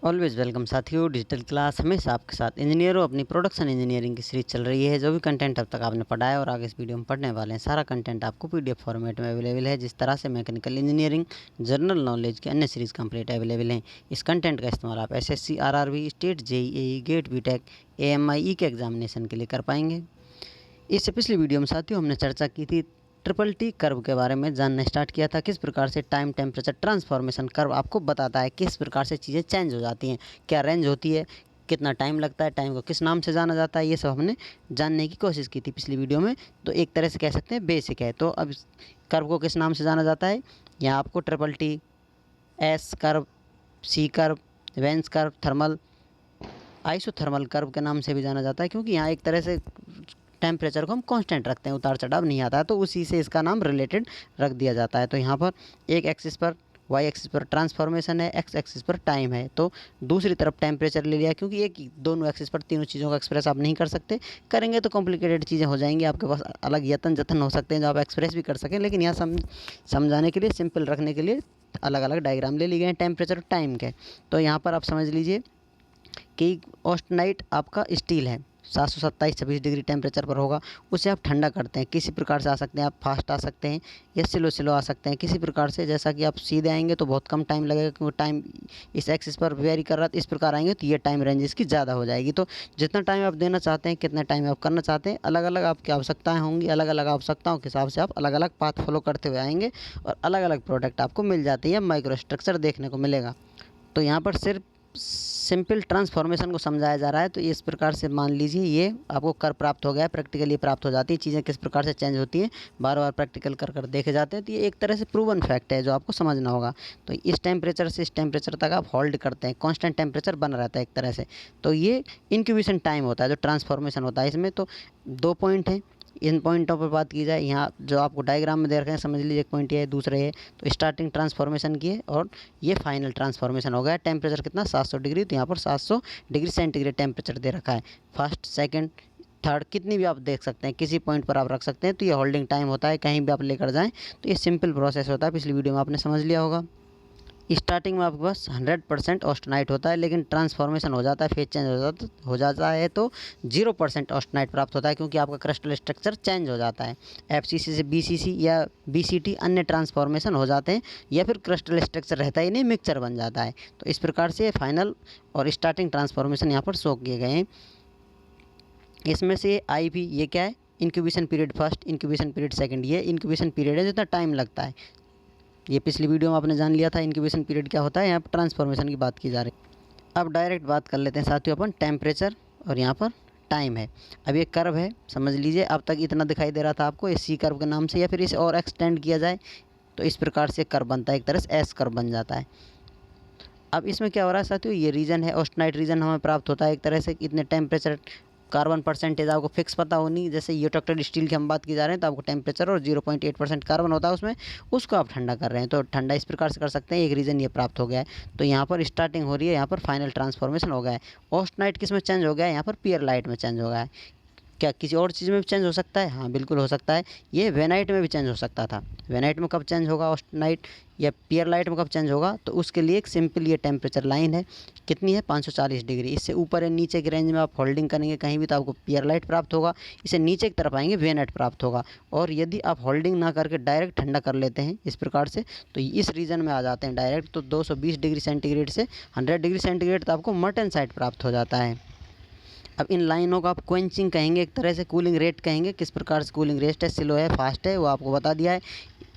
Always welcome साथियों। Digital class हमेशा आपके साथ। इंजीनियरों, अपनी प्रोडक्शन इंजीनियरिंग की सीरीज चल रही है। जो भी कंटेंट अब तक आपने पढ़ा है और आगे इस वीडियो में पढ़ने वाले हैं, सारा कंटेंट आपको पीडीएफ फॉर्मेट में अवेलेबल है। जिस तरह से मैकेनिकल इंजीनियरिंग, जनरल नॉलेज के अन्य सीरीज़ कंप्लीट अवेलेबल हैं। इस कंटेंट का इस्तेमाल आप SSC, RRB, state, JEE, GATE, BTech, AMI के एग्जामिनेशन के लिए कर पाएंगे। इससे पिछली वीडियो में साथियों हमने चर्चा की थी ट्रिपल टी कर्व के बारे में जानना स्टार्ट किया था। किस प्रकार से टाइम टेम्परेचर ट्रांसफॉर्मेशन कर्व आपको बताता है किस प्रकार से चीज़ें चेंज हो जाती हैं, क्या रेंज होती है, कितना टाइम लगता है, टाइम को किस नाम से जाना जाता है, ये सब हमने जानने की कोशिश की थी पिछली वीडियो में। तो एक तरह से कह सकते हैं बेसिक है। तो अब कर्व को किस नाम से जाना जाता है, यहाँ आपको triple T, S curve, C curve, वेंस कर्व, थर्मल, आइसोथर्मल कर्व के नाम से भी जाना जाता है, क्योंकि यहाँ एक तरह से टेम्परेचर को हम कांस्टेंट रखते हैं, उतार चढ़ाव नहीं आता है, तो उसी से इसका नाम रिलेटेड रख दिया जाता है। तो यहाँ पर एक एक्सिस पर, वाई एक्सिस पर ट्रांसफॉर्मेशन है, एक्स एक्सिस पर टाइम है, तो दूसरी तरफ टेम्परेचर ले लिया, क्योंकि एक दोनों एक्सिस पर तीनों चीज़ों का एक्सप्रेस आप नहीं कर सकते। करेंगे तो कॉम्प्लिकेटेड चीज़ें हो जाएंगी, आपके पास अलग यतन जतन हो सकते हैं जो आप एक्सप्रेस भी कर सकें। लेकिन यहाँ समझाने के लिए, सिंपल रखने के लिए अलग अलग डायग्राम ले लिए गए हैं टेम्परेचर और टाइम के। तो यहाँ पर आप समझ लीजिए कि ऑस्टेनाइट आपका स्टील है, 727-26 डिग्री टेम्परेचर पर होगा। उसे आप ठंडा करते हैं, किसी प्रकार से आ सकते हैं, आप फास्ट आ सकते हैं या स्लो आ सकते हैं, किसी प्रकार से। जैसा कि आप सीधे आएंगे तो बहुत कम टाइम लगेगा, क्योंकि टाइम इस एक्सिस पर वेरी कर रहा है। इस प्रकार आएंगे तो ये टाइम रेंज इसकी ज़्यादा हो जाएगी। तो जितना टाइम आप देना चाहते हैं, कितना टाइम आप करना चाहते हैं, अलग अलग आपकी आवश्यकताएँ होंगी। अलग अलग आवश्यकताओं के हिसाब से आप अलग अलग पाथ फॉलो करते हुए आएंगे और अलग अलग प्रोडक्ट आपको मिल जाती है, माइक्रो स्ट्रक्चर देखने को मिलेगा। तो यहाँ पर सिर्फ सिंपल ट्रांसफॉर्मेशन को समझाया जा रहा है। तो इस प्रकार से मान लीजिए ये आपको कर प्राप्त हो गया है, प्रैक्टिकली प्राप्त हो जाती है, चीज़ें किस प्रकार से चेंज होती हैं, बार बार प्रैक्टिकल कर कर देखे जाते हैं। तो ये एक तरह से प्रूवन फैक्ट है जो आपको समझना होगा। तो इस टेम्परेचर से इस टेम्परेचर तक आप होल्ड करते हैं, कांस्टेंट टेम्परेचर बना रहता है एक तरह से। तो ये इंक्यूबेशन टाइम होता है जो ट्रांसफॉर्मेशन होता है इसमें। तो 2 पॉइंट हैं, इन पॉइंटों पर बात की जाए, यहाँ जो आपको डायग्राम में दे रखे हैं, समझ लीजिए एक पॉइंट ये है, दूसरे है। तो स्टार्टिंग ट्रांसफॉर्मेशन की है और ये फाइनल ट्रांसफॉर्मेशन हो गया। टेम्परेचर कितना, 700 डिग्री। तो यहाँ पर 700 डिग्री सेंटीग्रेड टेम्परेचर दे रखा है। फर्स्ट, सेकंड, थर्ड कितनी भी आप देख सकते हैं, किसी पॉइंट पर आप रख सकते हैं। तो ये होल्डिंग टाइम होता है, कहीं भी आप लेकर जाएँ। तो ये सिंपल प्रोसेस होता है, पिछली वीडियो में आपने समझ लिया होगा। स्टार्टिंग में आपके पास 100% ऑस्टेनाइट होता है, लेकिन ट्रांसफॉर्मेशन हो जाता है, फेज चेंज हो जाता है तो 0% ऑस्टेनाइट प्राप्त होता है, क्योंकि आपका क्रिस्टल स्ट्रक्चर चेंज हो जाता है। एफसीसी से बीसीसी या बीसीटी अन्य ट्रांसफॉर्मेशन हो जाते हैं, या फिर क्रिस्टल स्ट्रक्चर रहता ही नहीं, मिक्सचर बन जाता है। तो इस प्रकार से फाइनल और स्टार्टिंग ट्रांसफॉर्मेशन यहाँ पर शो किए गए हैं। इसमें से आई भी, ये क्या है, incubation period first, incubation period second. ये इंक्यूबेशन पीरियड है जितना टाइम लगता है। ये पिछली वीडियो में आपने जान लिया था इंक्यूबेशन पीरियड क्या होता है। यहाँ पर ट्रांसफॉर्मेशन की बात की जा रही है। अब डायरेक्ट बात कर लेते हैं साथियों अपन टेम्परेचर और यहाँ पर टाइम है। अब ये कर्व है, समझ लीजिए अब तक इतना दिखाई दे रहा था आपको इस सी कर्व के नाम से, या फिर इसे और एक्सटेंड किया जाए तो इस प्रकार से कर्व बनता है, एक तरह से एस कर्व बन जाता है। अब इसमें क्या हो रहा है साथियों, ये रीजन है ऑस्टेनाइट रीजन, हमें प्राप्त होता है एक तरह से इतने टेम्परेचर। कार्बन परसेंटेज आपको फिक्स पता होनी, जैसे यूटेक्टेड स्टील की हम बात की जा रहे हैं, तो आपको टेम्परेचर और 0.8% कार्बन होता है उसमें, उसको आप ठंडा कर रहे हैं। तो ठंडा इस प्रकार से कर सकते हैं, एक रीज़न ये प्राप्त हो गया है। तो यहाँ पर स्टार्टिंग हो रही है, यहाँ पर फाइनल ट्रांसफॉर्मेशन हो गया है। ऑस्टेनाइट किस में चेंज हो गया है, यहाँ पर पियरलाइट में चेंज हो गया है। क्या किसी और चीज़ में भी चेंज हो सकता है? हाँ बिल्कुल हो सकता है। ये वेनाइट में भी चेंज हो सकता था। वेनाइट में कब चेंज होगा ऑस्टेनाइट, या पियरलाइट में कब चेंज होगा? तो उसके लिए एक सिंपल ये टेम्परेचर लाइन है, कितनी है, 540 डिग्री। इससे ऊपर या नीचे की रेंज में आप होल्डिंग करेंगे कहीं भी तो आपको पियरलाइट प्राप्त होगा। इसे नीचे की तरफ आएंगे वेनाइट प्राप्त होगा। और यदि आप होल्डिंग ना करके डायरेक्ट ठंडा कर लेते हैं इस प्रकार से, तो इस रीजन में आ जाते हैं डायरेक्ट। तो 220 डिग्री सेंटीग्रेड से 100 डिग्री सेंटीग्रेड तो आपको मर्टेनसाइट प्राप्त हो जाता है। अब इन लाइनों को आप क्वेंचिंग कहेंगे, एक तरह से कूलिंग रेट कहेंगे। किस प्रकार से कूलिंग रेट है, स्लो है, फास्ट है, वो आपको बता दिया है।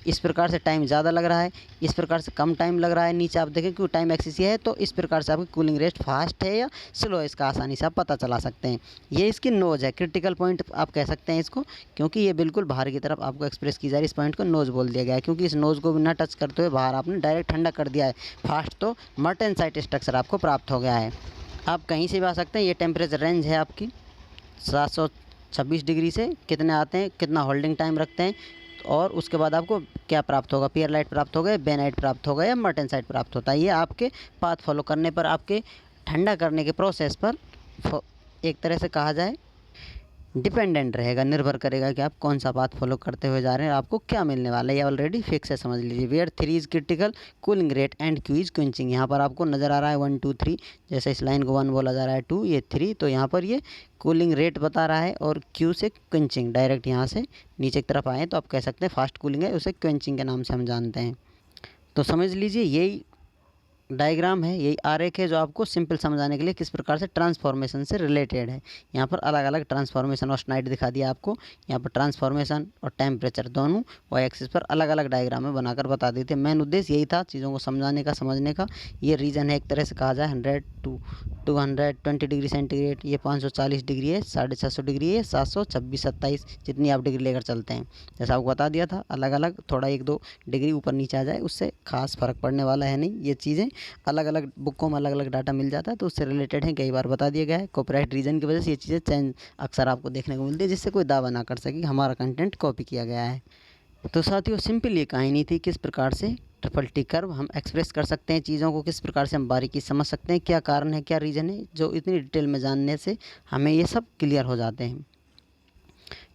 इस प्रकार से टाइम ज़्यादा लग रहा है, इस प्रकार से कम टाइम लग रहा है। नीचे आप देखें क्योंकि टाइम एक्सिस है, तो इस प्रकार से आपकी कूलिंग रेट फास्ट है या स्लो है, इसका आसानी से आप पता चला सकते हैं। ये इसकी नोज है, क्रिटिकल पॉइंट आप कह सकते हैं इसको, क्योंकि ये बिल्कुल बाहर की तरफ आपको एक्सप्रेस की जा रही है। इस पॉइंट को नोज बोल दिया गया है, क्योंकि इस नोज को बिना टच करते हुए बाहर आपने डायरेक्ट ठंडा कर दिया है फास्ट, तो मर्टेनसाइट स्ट्रक्चर आपको प्राप्त हो गया है। आप कहीं से भी आ सकते हैं। ये टेम्परेचर रेंज है आपकी 726 डिग्री से कितने आते हैं, कितना होल्डिंग टाइम रखते हैं, और उसके बाद आपको क्या प्राप्त होगा, पियरलाइट प्राप्त होगा, बेनाइट प्राप्त होगा, या मर्टेनसाइट प्राप्त होता है। ये आपके पाथ फॉलो करने पर, आपके ठंडा करने के प्रोसेस पर एक तरह से कहा जाए डिपेंडेंट रहेगा, निर्भर करेगा कि आप कौन सा पाथ फॉलो करते हुए जा रहे हैं, आपको क्या मिलने वाला है। ये ऑलरेडी फिक्स है, समझ लीजिए। Where 3 is critical, cooling rate and Q is quenching. यहाँ पर आपको नज़र आ रहा है 1 2 3, जैसे इस लाइन को 1 बोला जा रहा है, 2 ये 3, तो यहाँ पर ये कूलिंग रेट बता रहा है और क्यू से क्विंचिंग। डायरेक्ट यहाँ से नीचे की तरफ आए तो आप कह सकते हैं फास्ट कूलिंग है, उसे क्विंचिंग के नाम से हम जानते हैं। तो समझ लीजिए यही डायग्राम है, यही आरेख है जो आपको सिंपल समझाने के लिए किस प्रकार से ट्रांसफॉर्मेशन से रिलेटेड है। यहाँ पर अलग अलग ट्रांसफॉर्मेशन और स्लाइड दिखा दिया आपको। यहाँ पर ट्रांसफॉर्मेशन और टेम्परेचर दोनों वाई एक्सिस पर अलग अलग डायग्राम में बनाकर बता देते हैं। मेन उद्देश्य यही था, चीज़ों को समझाने का, समझने का। ये रीजन है, एक तरह से कहा जाए 100 to 220 डिग्री सेंटीग्रेड, ये 540 डिग्री है, 650 डिग्री है, 726 27 जितनी आप डिग्री लेकर चलते हैं। जैसा आपको बता दिया था, अलग अलग थोड़ा 1-2 डिग्री ऊपर नीचे आ जाए उससे खास फ़र्क पड़ने वाला है नहीं। ये चीज़ें अलग अलग बुकों में अलग अलग डाटा मिल जाता है, तो उससे रिलेटेड है, कई बार बता दिया गया है। कॉपीराइट रीजन की वजह से ये चीज़ें चेंज अक्सर आपको देखने को मिलती है, जिससे कोई दावा ना कर सके कि हमारा कंटेंट कॉपी किया गया है। तो साथियों, सिंपल ये कहानी थी, किस प्रकार से ट्रिपल टी कर्व हम एक्सप्रेस कर सकते हैं, चीज़ों को किस प्रकार से हम बारीकी समझ सकते हैं, क्या कारण है, क्या रीज़न है, जो इतनी डिटेल में जानने से हमें ये सब क्लियर हो जाते हैं।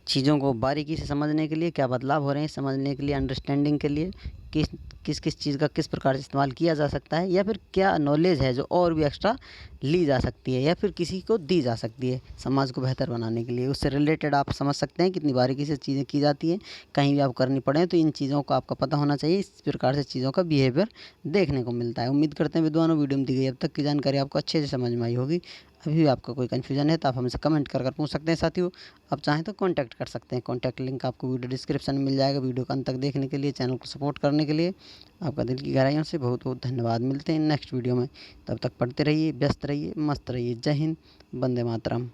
चीज़ों को बारीकी से समझने के लिए, क्या बदलाव हो रहे हैं समझने के लिए, अंडरस्टैंडिंग के लिए, किस किस किस चीज़ का किस प्रकार से इस्तेमाल किया जा सकता है, या फिर क्या नॉलेज है जो और भी एक्स्ट्रा ली जा सकती है या फिर किसी को दी जा सकती है समाज को बेहतर बनाने के लिए, उससे रिलेटेड आप समझ सकते हैं कितनी बारीकी से चीज़ें की जाती हैं। कहीं भी आप करनी पड़े तो इन चीज़ों का आपका पता होना चाहिए। इस प्रकार से चीज़ों का बिहेवियर देखने को मिलता है। उम्मीद करते हैं विद्वानों, वीडियो में दी गई अब तक की जानकारी आपको अच्छे से समझ में आई होगी। अभी भी आपका कोई कन्फ्यूजन है तो आप हमसे कमेंट कर पूछ सकते हैं। साथियों, आप चाहें तो कॉन्टैक्ट कर सकते हैं। कॉन्टैक्ट लिंक आपको वीडियो डिस्क्रिप्शन में मिल जाएगा। वीडियो को अंत तक देखने के लिए, चैनल को सपोर्ट करने के लिए आपका दिल की गहराइयों से बहुत बहुत धन्यवाद। मिलते हैं नेक्स्ट वीडियो में, तब तक पढ़ते रहिए, व्यस्त रहिए, मस्त रहिए। जय हिंद, वंदे मातरम।